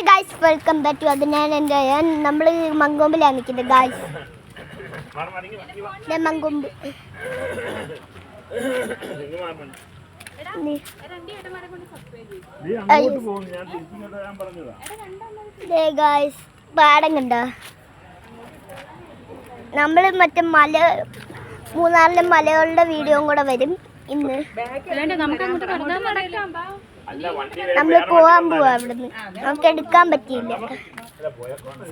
Hello guys, welcome back to അത് ഞാൻ നമ്മൾ മങ്കൊമ്പിലാണ് നിൽക്കുന്നത് ഗായ്സ്. മങ്കൊമ്പ് ഗായ്സ്, പാടം കണ്ടോ? നമ്മൾ മറ്റേ മൂന്നാറിലെ മലകളുടെ വീഡിയോയും കൂടെ വരും ഇന്ന്. നമ്മൾ പോവാൻ പോവാ അവിടുന്ന്. നമുക്ക് എടുക്കാൻ പറ്റിയില്ല,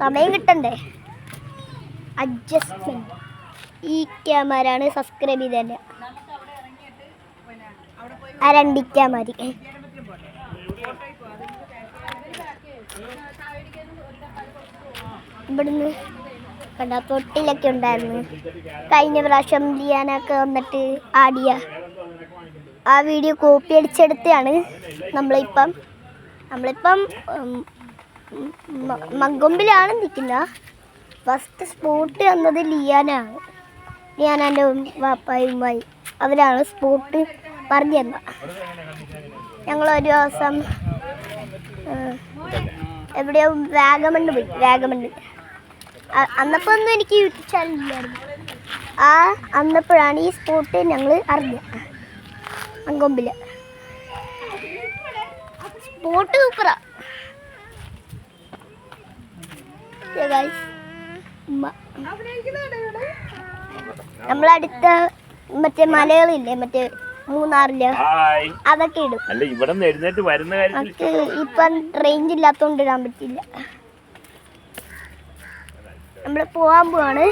സമയം കിട്ടണ്ടേ. അഡ്ജസ്റ്റ്മെന്റ്. ഈ ക്യാമറയാണ് സബ്സ്ക്രൈബ് ചെയ്തല്ലേ, ആ രണ്ട് ക്യാമറ. ഇവിടുന്ന് കണ്ട തൊട്ടിലൊക്കെ ഉണ്ടായിരുന്നു. കഴിഞ്ഞ പ്രാവശ്യം ലിയാനൊക്കെ വന്നിട്ട് ആടിയ ആ വീഡിയോ കോപ്പി അടിച്ചെടുത്താണ്. നമ്മളിപ്പം മങ്കൊമ്പിലാണ് നിൽക്കുന്നത്. ഫസ്റ്റ് സ്പോട്ട് വന്നത് ലിയാനാണ്. ലിയാനാൻ്റെ വാപ്പായുമായി അവരാണ് സ്പോട്ട് പറഞ്ഞു തന്നത്. ഞങ്ങളൊരു ദിവസം എവിടെയോ വാഗമണ്ണ് പോയി. വാഗമണ്ണ് അന്നപ്പോൾ ഒന്നും എനിക്ക് യൂട്യൂബ് ചാനലില്ലായിരുന്നു. അന്നപ്പോഴാണ് ഈ സ്പോട്ട് ഞങ്ങൾ അറിഞ്ഞത്. മങ്കൊമ്പില് സ്പോട്ട് സൂപ്പറാ. നമ്മളടുത്ത മറ്റേ മലകളില്ലേ, മറ്റേ മൂന്നാറില്, അതൊക്കെ ഇടും. ഇപ്പം റേഞ്ച് ഇല്ലാത്തോണ്ട് ഇടാൻ പറ്റില്ല. നമ്മള് പോവാൻ പോവാണ്.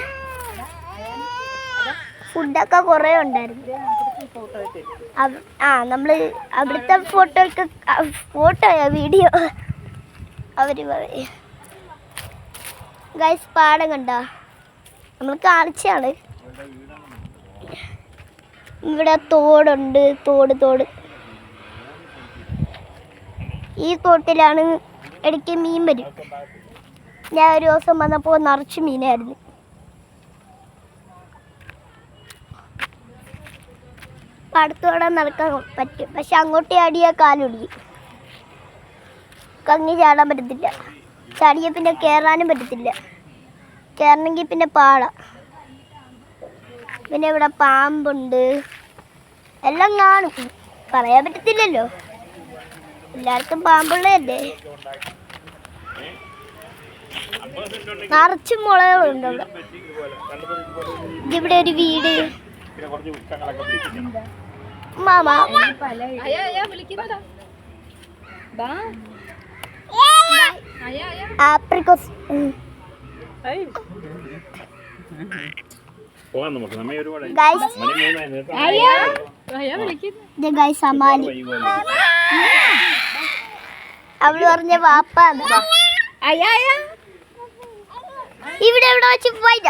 ഫുഡൊക്കെ കുറേ ഉണ്ടായിരുന്നു. നമ്മള് അവിടുത്തെ ഫോട്ടോയാ വീഡിയോ അവര് പറയും. ഗൈസ്, പാടം കണ്ടോ? നമ്മൾ കാണിച്ചാണ്. ഇവിടെ തോടുണ്ട്. തോട് ഈ തോട്ടിലാണ് ഇടയ്ക്ക് മീൻ വരും. ഞാൻ ഒരു ദിവസം വന്നപ്പോൾ നിറച്ച് മീനായിരുന്നു. അടുത്തോടെ നടക്കാൻ പറ്റും, പക്ഷെ അങ്ങോട്ടേ അടിയാൽ കാലൊടിയും. കങ്ങി ചാടാൻ പറ്റത്തില്ല. ചാടിയ പിന്നെ കയറാനും പറ്റത്തില്ല. കയറണമെങ്കിൽ പിന്നെ പാടാം. പിന്നെ ഇവിടെ പാമ്പുണ്ട്, എല്ലാം കാണും. പറയാൻ പറ്റത്തില്ലല്ലോ, എല്ലാവർക്കും പാമ്പുള്ളതല്ലേ. നിറച്ച് മുളകളുണ്ട് അവിടെ. ഇവിടെ ഒരു വീട്. മാമ ആപ്രിക്കോസ്. സമാലി അവള് പറഞ്ഞ വാപ്പാന്ന്. ഇവിടെ വെച്ച് പോയി.